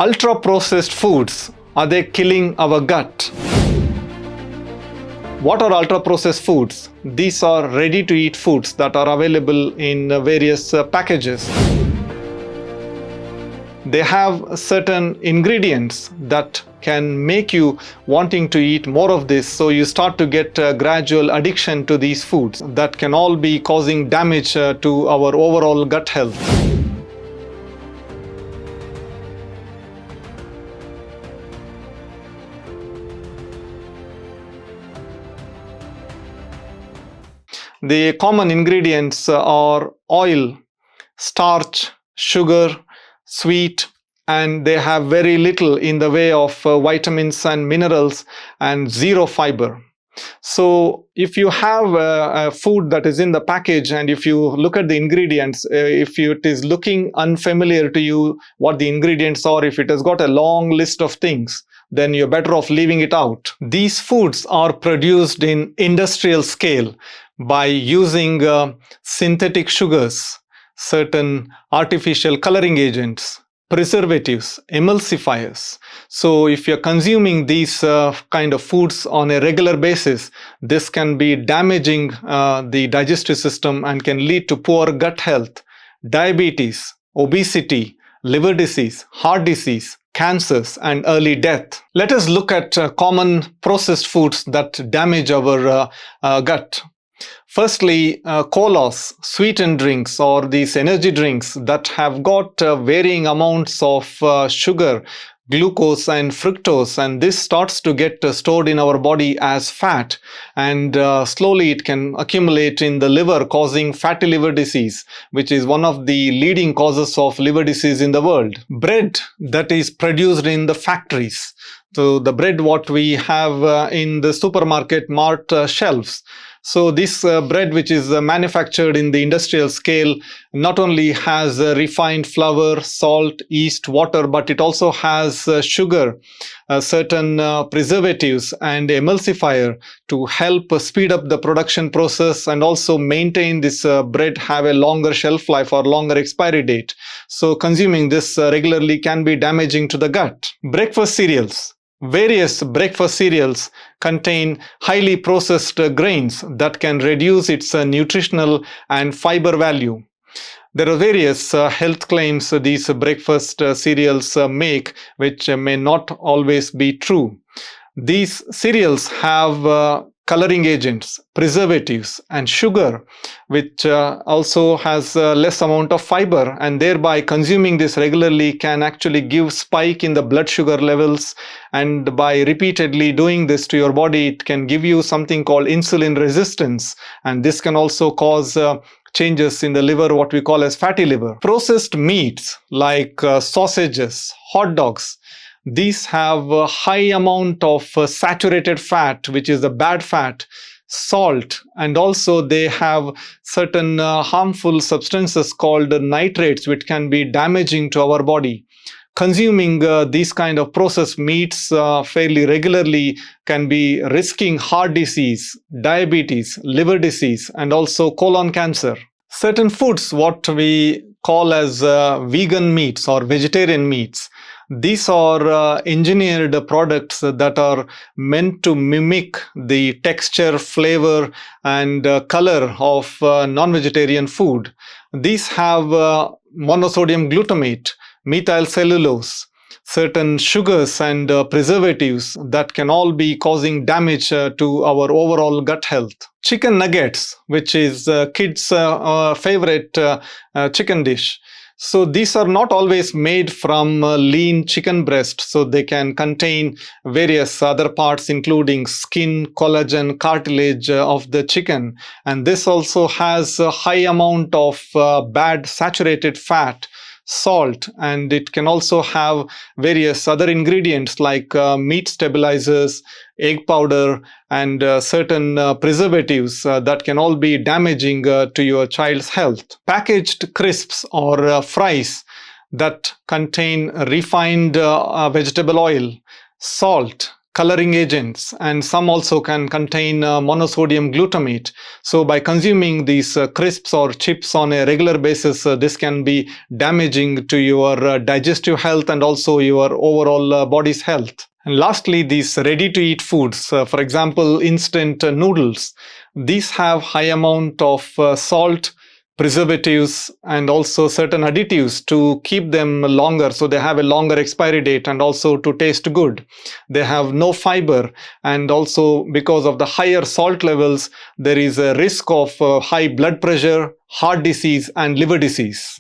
Ultra-processed foods, are they killing our gut? What are ultra-processed foods? These are ready-to-eat foods that are available in various packages. They have certain ingredients that can make you wanting to eat more of this, so you start to get a gradual addiction to these foods that can all be causing damage to our overall gut health. The common ingredients are oil, starch, sugar, sweet, and they have very little in the way of vitamins and minerals and zero fiber. So if you have a food that is in the package and if you look at the ingredients, if it is looking unfamiliar to you what the ingredients are, if it has got a long list of things, then you're better off leaving it out. These foods are produced in industrial scale by using synthetic sugars, certain artificial coloring agents, preservatives, emulsifiers. So if you're consuming these kind of foods on a regular basis, this can be damaging the digestive system and can lead to poor gut health, diabetes, obesity, liver disease, heart disease, cancers, and early death. Let us look at common processed foods that damage our gut. Firstly, colas, sweetened drinks, or these energy drinks that have got varying amounts of sugar, glucose and fructose, and this starts to get stored in our body as fat, and slowly it can accumulate in the liver, causing fatty liver disease, which is one of the leading causes of liver disease in the world. Bread that is produced in the factories, so the bread what we have in the supermarket mart shelves. So this bread which is manufactured in the industrial scale not only has refined flour, salt, yeast, water, but it also has sugar, certain preservatives and emulsifier to help speed up the production process and also maintain this bread have a longer shelf life or longer expiry date. So consuming this regularly can be damaging to the gut. Breakfast cereals. Various breakfast cereals contain highly processed grains that can reduce its nutritional and fiber value. There are various health claims these breakfast cereals make, which may not always be true. These cereals have coloring agents, preservatives, and sugar, which also has less amount of fiber, and thereby consuming this regularly can actually give spike in the blood sugar levels, and by repeatedly doing this to your body, it can give you something called insulin resistance, and this can also cause changes in the liver, what we call as fatty liver. Processed meats like sausages, hot dogs, these have a high amount of saturated fat, which is the bad fat, salt, and also they have certain harmful substances called nitrates, which can be damaging to our body. Consuming these kind of processed meats fairly regularly can be risking heart disease, diabetes, liver disease, and also colon cancer. Certain foods, what we call as vegan meats or vegetarian meats, these are engineered products that are meant to mimic the texture, flavor, and color of non-vegetarian food. These have monosodium glutamate, methyl cellulose, certain sugars and preservatives that can all be causing damage to our overall gut health. Chicken nuggets, which is kids' favorite chicken dish. So these are not always made from lean chicken breast, so they can contain various other parts including skin, collagen, cartilage of the chicken, and this also has a high amount of bad saturated fat, salt, and it can also have various other ingredients like meat stabilizers, egg powder, and certain preservatives that can all be damaging to your child's health. Packaged crisps or fries that contain refined vegetable oil, salt, coloring agents, and some also can contain monosodium glutamate. So by consuming these crisps or chips on a regular basis, this can be damaging to your digestive health and also your overall body's health. And lastly, these ready-to-eat foods, for example, instant noodles. These have high amount of salt, preservatives, and also certain additives to keep them longer, so they have a longer expiry date, and also to taste good. They have no fiber, and also because of the higher salt levels, there is a risk of high blood pressure, heart disease, and liver disease.